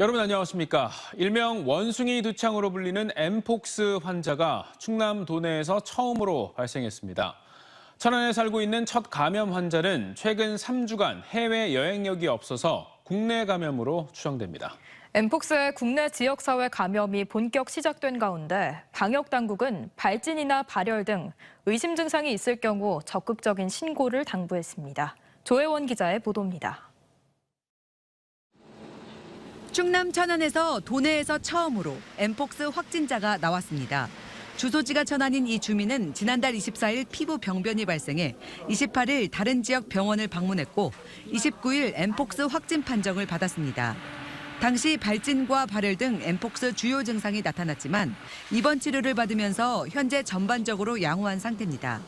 여러분 안녕하십니까. 일명 원숭이 두창으로 불리는 엠폭스 환자가 충남 도내에서 처음으로 발생했습니다. 천안에 살고 있는 첫 감염 환자는 최근 3주간 해외 여행력이 없어서 국내 감염으로 추정됩니다. 엠폭스의 국내 지역사회 감염이 본격 시작된 가운데 방역당국은 발진이나 발열 등 의심 증상이 있을 경우 적극적인 신고를 당부했습니다. 조혜원 기자의 보도입니다. 충남 천안에서 도내에서 처음으로 엠폭스 확진자가 나왔습니다. 주소지가 천안인 이 주민은 지난달 24일 피부 병변이 발생해 28일 다른 지역 병원을 방문했고 29일 엠폭스 확진 판정을 받았습니다. 당시 발진과 발열 등 엠폭스 주요 증상이 나타났지만 입원 치료를 받으면서 현재 전반적으로 양호한 상태입니다.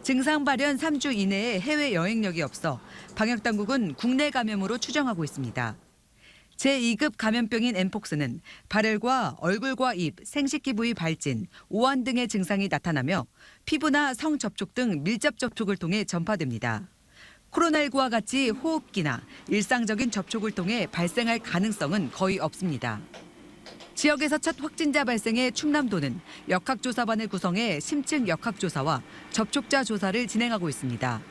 증상 발현 3주 이내에 해외 여행력이 없어 방역당국은 국내 감염으로 추정하고 있습니다. 제2급 감염병인 엠폭스는 발열과 얼굴과 입, 생식기 부위 발진, 오한 등의 증상이 나타나며 피부나 성접촉 등 밀접 접촉을 통해 전파됩니다. 코로나19와 같이 호흡기나 일상적인 접촉을 통해 발생할 가능성은 거의 없습니다. 지역에서 첫 확진자 발생에 충남도는 역학조사반을 구성해 심층 역학조사와 접촉자 조사를 진행하고 있습니다.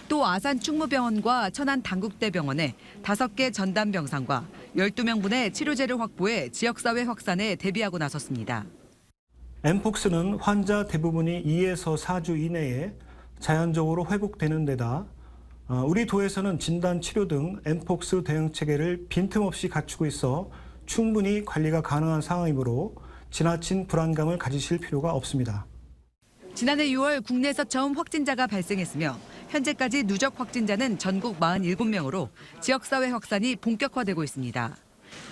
또 아산 충무병원과 천안 당국대병원에 5개 전담병상과 12명분의 치료제를 확보해 지역사회 확산에 대비하고 나섰습니다. 엠폭스는 환자 대부분이 2에서 4주 이내에 자연적으로 회복되는 데다 우리 도에서는 진단 치료 등 엠폭스 대응 체계를 빈틈없이 갖추고 있어 충분히 관리가 가능한 상황이므로 지나친 불안감을 가지실 필요가 없습니다. 지난해 6월 국내에서 처음 확진자가 발생했으며 현재까지 누적 확진자는 전국 47명으로 지역사회 확산이 본격화되고 있습니다.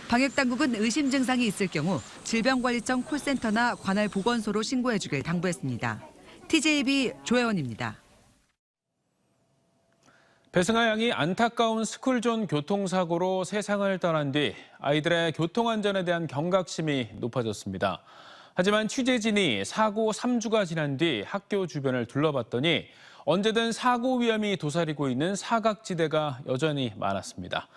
방역당국은 의심 증상이 있을 경우 질병관리청 콜센터나 관할 보건소로 신고해주길 당부했습니다. TJB 조혜원입니다. 배승아 양이 안타까운 스쿨존 교통사고로 세상을 떠난 뒤 아이들의 교통안전에 대한 경각심이 높아졌습니다. 하지만 취재진이 사고 3주가 지난 뒤 학교 주변을 둘러봤더니 언제든 사고 위험이 도사리고 있는 사각지대가 여전히 많았습니다.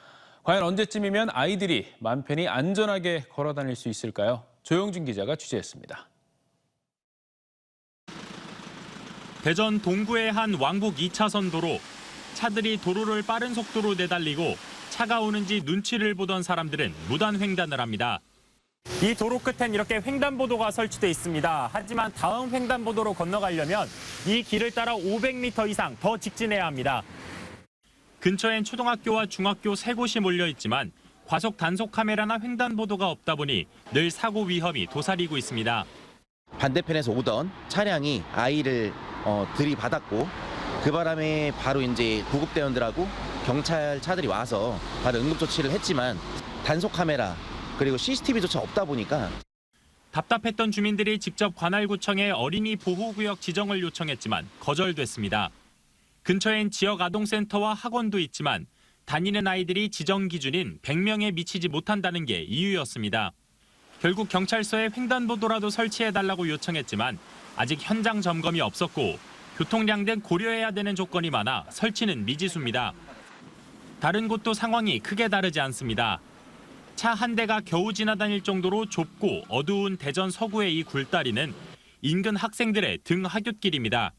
과연 언제쯤이면 아이들이 맘 편히 안전하게 걸어 다닐 수 있을까요? 조영준 기자가 취재했습니다. 대전 동구의 한 왕복 2차선 도로. 차들이 도로를 빠른 속도로 내달리고 차가 오는지 눈치를 보던 사람들은 무단 횡단을 합니다. 이 도로 끝엔 이렇게 횡단보도가 설치돼 있습니다. 하지만 다음 횡단보도로 건너가려면 이 길을 따라 500m 이상 더 직진해야 합니다. 근처엔 초등학교와 중학교 3곳이 몰려 있지만 과속 단속 카메라나 횡단보도가 없다 보니 늘 사고 위험이 도사리고 있습니다. 반대편에서 오던 차량이 아이를 들이받았고 그 바람에 바로 이제 구급대원들하고 경찰 차들이 와서 바로 응급조치를 했지만 단속 카메라 그리고 CCTV조차 없다 보니까 답답했던 주민들이 직접 관할구청에 어린이 보호구역 지정을 요청했지만 거절됐습니다. 근처엔 지역 아동센터와 학원도 있지만 다니는 아이들이 지정 기준인 100명에 미치지 못한다는 게 이유였습니다. 결국 경찰서에 횡단보도라도 설치해달라고 요청했지만 아직 현장 점검이 없었고 교통량 등 고려해야 되는 조건이 많아 설치는 미지수입니다. 다른 곳도 상황이 크게 다르지 않습니다. 차 한 대가 겨우 지나다닐 정도로 좁고 어두운 대전 서구의 이 굴다리는 인근 학생들의 등 하굣길입니다.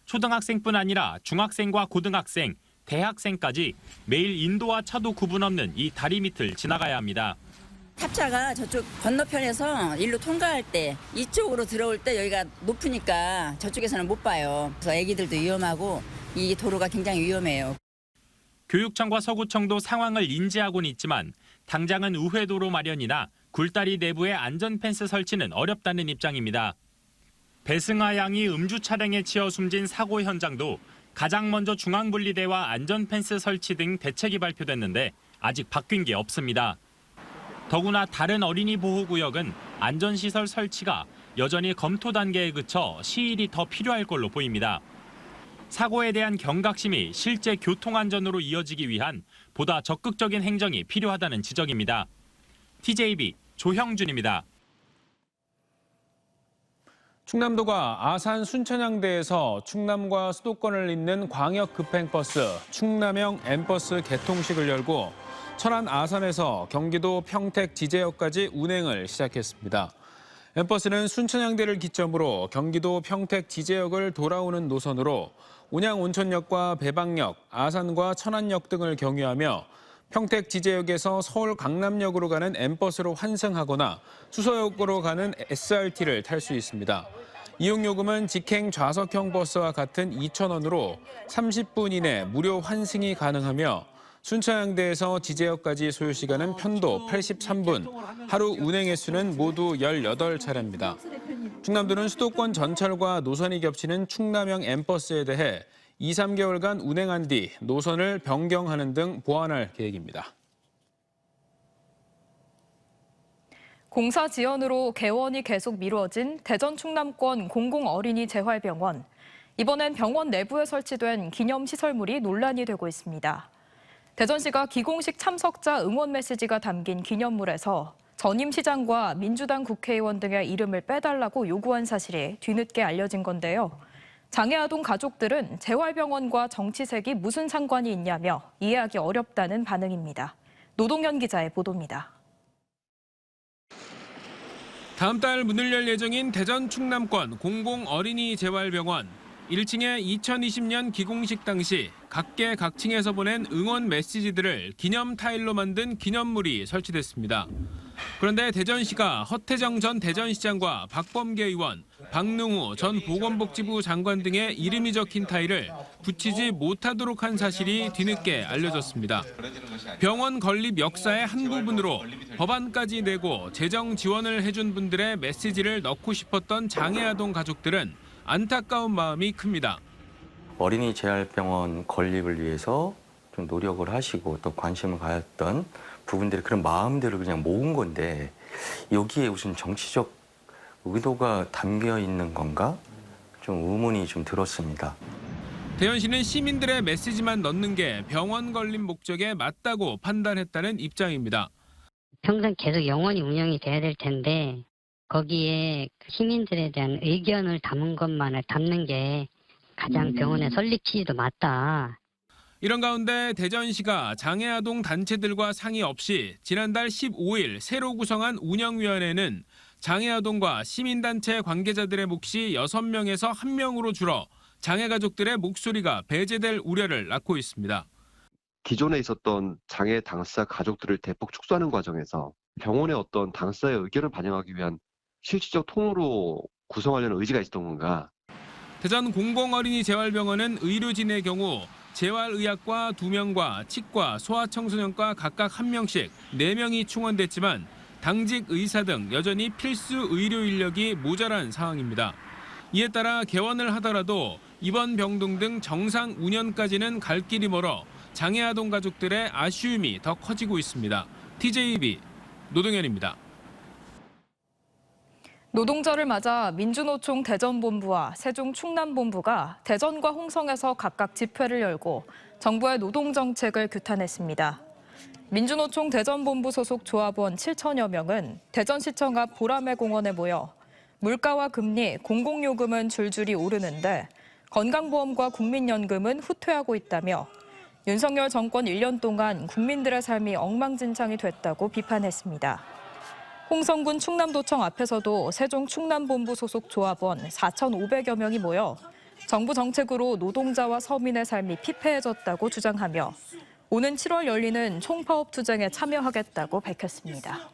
초등학생뿐 아니라 중학생과 고등학생, 대학생까지 매일 인도와 차도 구분 없는 이 다리 밑을 지나가야 합니다. 탑차가 저쪽 건너편에서 일로 통과할 때 이쪽으로 들어올 때 여기가 높으니까 저쪽에서는 못 봐요. 그래서 애기들도 위험하고 이 도로가 굉장히 위험해요. 교육청과 서구청도 상황을 인지하고는 있지만 당장은 우회도로 마련이나 굴다리 내부의 안전펜스 설치는 어렵다는 입장입니다. 배승아 양이 음주 차량에 치여 숨진 사고 현장도 가장 먼저 중앙분리대와 안전펜스 설치 등 대책이 발표됐는데 아직 바뀐 게 없습니다. 더구나 다른 어린이 보호구역은 안전시설 설치가 여전히 검토 단계에 그쳐 시일이 더 필요할 걸로 보입니다. 사고에 대한 경각심이 실제 교통안전으로 이어지기 위한 보다 적극적인 행정이 필요하다는 지적입니다. TJB 조형준입니다. 충남도가 아산 순천향대에서 충남과 수도권을 잇는 광역급행버스 충남형 M버스 개통식을 열고 천안 아산에서 경기도 평택 지제역까지 운행을 시작했습니다. M버스는 순천향대를 기점으로 경기도 평택 지제역을 돌아오는 노선으로 온양 온천역과 배방역, 아산과 천안역 등을 경유하며 평택 지제역에서 서울 강남역으로 가는 M버스로 환승하거나 수서역으로 가는 SRT를 탈 수 있습니다. 이용요금은 직행 좌석형 버스와 같은 2,000원으로 30분 이내 무료 환승이 가능하며 순천향대에서 지제역까지 소요시간은 편도 83분, 하루 운행 횟수는 모두 18차례입니다. 충남도는 수도권 전철과 노선이 겹치는 충남형 M버스에 대해 2, 3개월간 운행한 뒤 노선을 변경하는 등 보완할 계획입니다. 공사 지연으로 개원이 계속 미뤄진 대전 충남권 공공어린이 재활병원. 이번엔 병원 내부에 설치된 기념시설물이 논란이 되고 있습니다. 대전시가 기공식 참석자 응원 메시지가 담긴 기념물에서 전임 시장과 민주당 국회의원 등의 이름을 빼달라고 요구한 사실이 뒤늦게 알려진 건데요. 장애아동 가족들은 재활병원과 정치색이 무슨 상관이 있냐며 이해하기 어렵다는 반응입니다. 노동현 기자의 보도입니다. 다음 달 문을 열 예정인 대전 충남권 공공어린이 재활병원. 1층에 2020년 기공식 당시 각계 각층에서 보낸 응원 메시지들을 기념 타일로 만든 기념물이 설치됐습니다. 그런데 대전시가 허태정 전 대전시장과 박범계 의원, 박능우 전 보건복지부 장관 등의 이름이 적힌 타일을 붙이지 못하도록 한 사실이 뒤늦게 알려졌습니다. 병원 건립 역사의 한 부분으로 법안까지 내고 재정 지원을 해준 분들의 메시지를 넣고 싶었던 장애아동 가족들은 안타까운 마음이 큽니다. 어린이 재활병원 건립을 위해서 좀 노력을 하시고 또 관심을 가졌던 부분들이 그런 마음들을 그냥 모은 건데 여기에 무슨 정치적 의도가 담겨 있는 건가? 좀 의문이 좀 들었습니다. 대전시는 시민들의 메시지만 넣는 게 병원 건립 목적에 맞다고 판단했다는 입장입니다. 평생 계속 영원히 운영이 돼야 될 텐데 거기에 시민들에 대한 의견을 담은 것만을 담는 게 가장 병원의 설립 취지도 맞다. 이런 가운데 대전시가 장애아동 단체들과 상의 없이 지난달 15일 새로 구성한 운영위원회는 장애아동과 시민단체 관계자들의 몫이 6명에서 1명으로 줄어 장애가족들의 목소리가 배제될 우려를 낳고 있습니다. 기존에 있었던 장애 당사자 가족들을 대폭 축소하는 과정에서 병원의 어떤 당사자의 의견을 반영하기 위한 실질적 통으로 구성하려는 의지가 있었던 건가? 대전 공공어린이 재활병원은 의료진의 경우 재활의학과 2명과 치과, 소아청소년과 각각 1명씩 4명이 충원됐지만 당직 의사 등 여전히 필수 의료 인력이 모자란 상황입니다. 이에 따라 개원을 하더라도 입원 병동 등 정상 운영까지는 갈 길이 멀어 장애아동 가족들의 아쉬움이 더 커지고 있습니다. TJB 노동현입니다. 노동절을 맞아 민주노총 대전본부와 세종 충남본부가 대전과 홍성에서 각각 집회를 열고 정부의 노동정책을 규탄했습니다. 민주노총 대전본부 소속 조합원 7천여 명은 대전시청 앞 보라매 공원에 모여 물가와 금리, 공공요금은 줄줄이 오르는데 건강보험과 국민연금은 후퇴하고 있다며 윤석열 정권 1년 동안 국민들의 삶이 엉망진창이 됐다고 비판했습니다. 홍성군 충남도청 앞에서도 세종 충남본부 소속 조합원 4,500여 명이 모여 정부 정책으로 노동자와 서민의 삶이 피폐해졌다고 주장하며 오는 7월 열리는 총파업 투쟁에 참여하겠다고 밝혔습니다.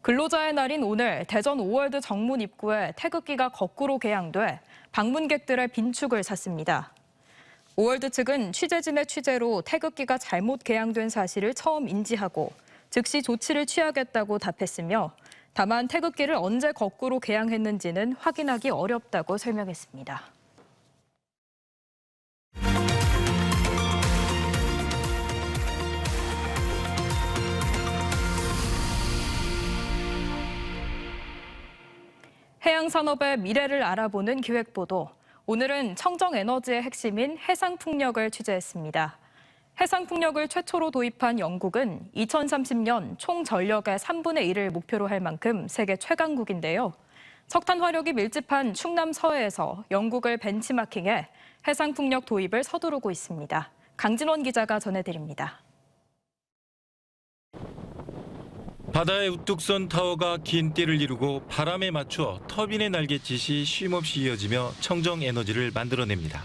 근로자의 날인 오늘 대전 오월드 정문 입구에 태극기가 거꾸로 개양돼 방문객들의 빈축을 샀습니다. 오월드 측은 취재진의 취재로 태극기가 잘못 개양된 사실을 처음 인지하고 즉시 조치를 취하겠다고 답했으며 다만 태극기를 언제 거꾸로 개양했는지는 확인하기 어렵다고 설명했습니다. 해양산업의 미래를 알아보는 기획보도. 오늘은 청정에너지의 핵심인 해상풍력을 취재했습니다. 해상풍력을 최초로 도입한 영국은 2030년 총 전력의 3분의 1을 목표로 할 만큼 세계 최강국인데요. 석탄 화력이 밀집한 충남 서해에서 영국을 벤치마킹해 해상풍력 도입을 서두르고 있습니다. 강진원 기자가 전해드립니다. 바다에 우뚝 선 타워가 긴 띠를 이루고 바람에 맞춰 터빈의 날갯짓이 쉼없이 이어지며 청정 에너지를 만들어냅니다.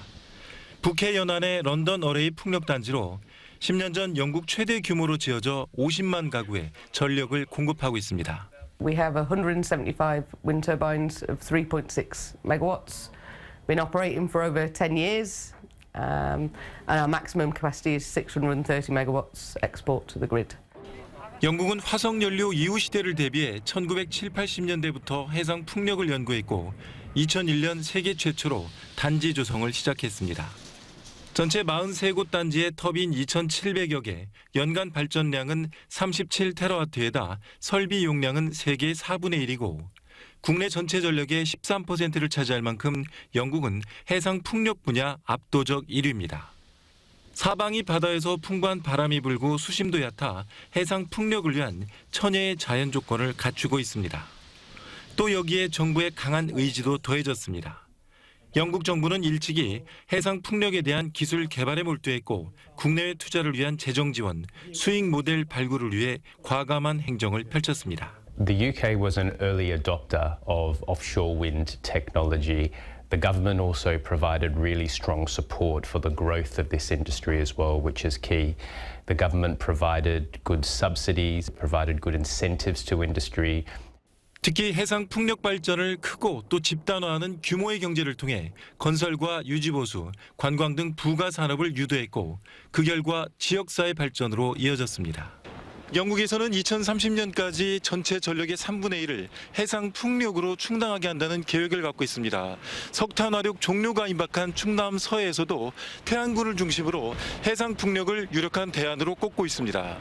북해 연안의 런던 어레이 풍력단지로 10년 전 영국 최대 규모로 지어져 50만 가구에 전력을 공급하고 있습니다. We have 175 wind turbines of 3.6 megawatts. Been operating for over 10 years, and our maximum capacity is 630 megawatts export to the grid. 영국은 화석 연료 이후 시대를 대비해 1970, 80년대부터 해상 풍력을 연구했고 2001년 세계 최초로 단지 조성을 시작했습니다. 전체 43곳 단지의 터빈 2,700여 개, 연간 발전량은 37테라와트에다 설비 용량은 세계 4분의 1이고 국내 전체 전력의 13%를 차지할 만큼 영국은 해상 풍력 분야 압도적 1위입니다. 사방이 바다에서 풍부한 바람이 불고 수심도 얕아 해상 풍력을 위한 천혜의 자연 조건을 갖추고 있습니다. 또 여기에 정부의 강한 의지도 더해졌습니다. 영국 정부는 일찍이 해상 풍력에 대한 기술 개발에 몰두했고 국내외 투자를 위한 재정 지원, 수익 모델 발굴을 위해 과감한 행정을 펼쳤습니다. The UK was an early adopter of offshore wind technology. The government also provided really strong support for the growth of this industry as well, which is key. The government provided good subsidies, provided good incentives to industry. 특히 해상 풍력 발전을 크고 또 집단화하는 규모의 경제를 통해 건설과 유지보수, 관광 등 부가 산업을 유도했고 그 결과 지역사회 발전으로 이어졌습니다. 영국에서는 2030년까지 전체 전력의 3분의 1을 해상 풍력으로 충당하게 한다는 계획을 갖고 있습니다. 석탄 화력 종료가 임박한 충남 서해에서도 태안군을 중심으로 해상 풍력을 유력한 대안으로 꼽고 있습니다.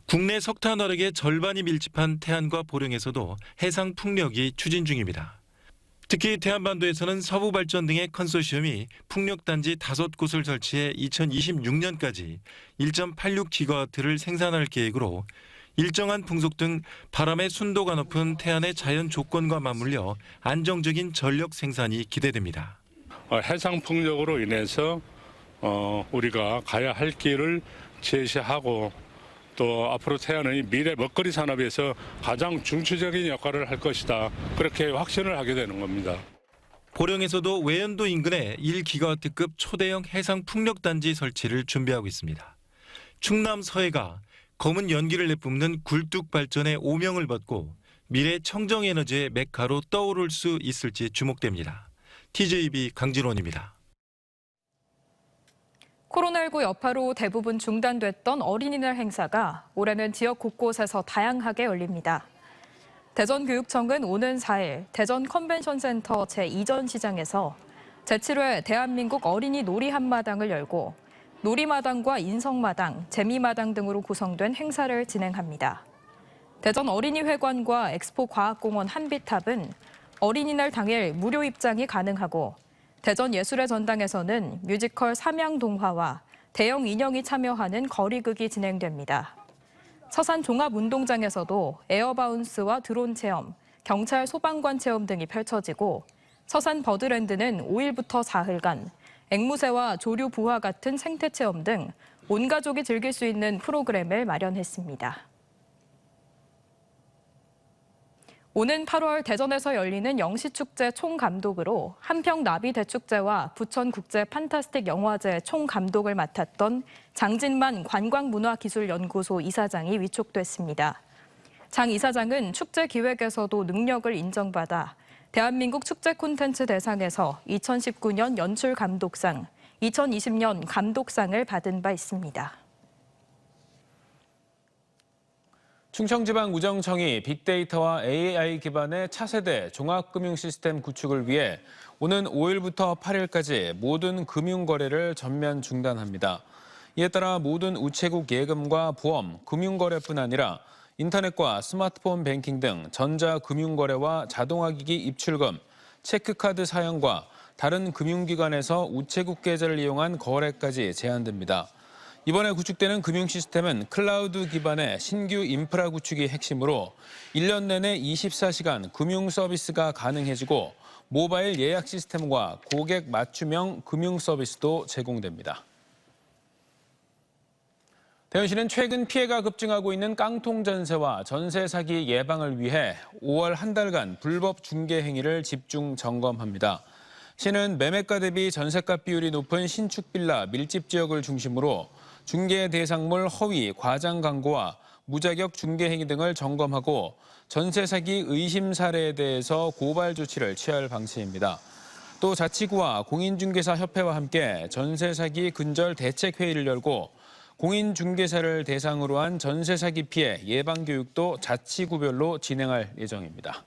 국내 석탄 화력의 절반이 밀집한 태안과 보령에서도 해상 풍력이 추진 중입니다. 특히 태안반도에서는 서부발전 등의 컨소시엄이 풍력단지 5곳을 설치해 2026년까지 1.86기가와트를 생산할 계획으로 일정한 풍속 등 바람의 순도가 높은 태안의 자연 조건과 맞물려 안정적인 전력 생산이 기대됩니다. 해상 풍력으로 인해서 우리가 가야 할 길을 제시하고 또 앞으로 태안의 미래 먹거리 산업에서 가장 중추적인 역할을 할 것이다. 그렇게 확신을 하게 되는 겁니다. 보령에서도 외연도 인근에 1기가와트급 초대형 해상 풍력단지 설치를 준비하고 있습니다. 충남 서해가 검은 연기를 내뿜는 굴뚝 발전의 오명을 받고 미래 청정에너지의 메카로 떠오를 수 있을지 주목됩니다. TJB 강진원입니다. 코로나19 여파로 대부분 중단됐던 어린이날 행사가 올해는 지역 곳곳에서 다양하게 열립니다. 대전교육청은 오는 4일 대전 컨벤션센터 제2전시장에서 제7회 대한민국 어린이 놀이 한마당을 열고 놀이마당과 인성마당, 재미마당 등으로 구성된 행사를 진행합니다. 대전 어린이회관과 엑스포과학공원 한비탑은 어린이날 당일 무료 입장이 가능하고 대전 예술의 전당에서는 뮤지컬 삼양동화와 대형 인형이 참여하는 거리극이 진행됩니다. 서산 종합운동장에서도 에어바운스와 드론 체험, 경찰 소방관 체험 등이 펼쳐지고 서산 버드랜드는 5일부터 4일간 앵무새와 조류 부화 같은 생태 체험 등 온 가족이 즐길 수 있는 프로그램을 마련했습니다. 오는 8월 대전에서 열리는 영시축제 총감독으로 한평나비대축제와 부천국제 판타스틱 영화제 총감독을 맡았던 장진만 관광문화기술연구소 이사장이 위촉됐습니다. 장 이사장은 축제 기획에서도 능력을 인정받아 대한민국 축제 콘텐츠 대상에서 2019년 연출감독상, 2020년 감독상을 받은 바 있습니다. 충청지방우정청이 빅데이터와 AI 기반의 차세대 종합금융 시스템 구축을 위해 오는 5일부터 8일까지 모든 금융거래를 전면 중단합니다. 이에 따라 모든 우체국 예금과 보험, 금융거래뿐 아니라 인터넷과 스마트폰 뱅킹 등 전자금융거래와 자동화기기 입출금, 체크카드 사용과 다른 금융기관에서 우체국 계좌를 이용한 거래까지 제한됩니다. 이번에 구축되는 금융 시스템은 클라우드 기반의 신규 인프라 구축이 핵심으로 1년 내내 24시간 금융 서비스가 가능해지고 모바일 예약 시스템과 고객 맞춤형 금융 서비스도 제공됩니다. 대전시는 최근 피해가 급증하고 있는 깡통 전세와 전세 사기 예방을 위해 5월 한 달간 불법 중개 행위를 집중 점검합니다. 시는 매매가 대비 전세값 비율이 높은 신축 빌라 밀집 지역을 중심으로 중개 대상물 허위, 과장 광고와 무자격 중개 행위 등을 점검하고 전세 사기 의심 사례에 대해서 고발 조치를 취할 방침입니다. 또 자치구와 공인중개사협회와 함께 전세 사기 근절 대책 회의를 열고 공인중개사를 대상으로 한 전세 사기 피해 예방 교육도 자치구별로 진행할 예정입니다.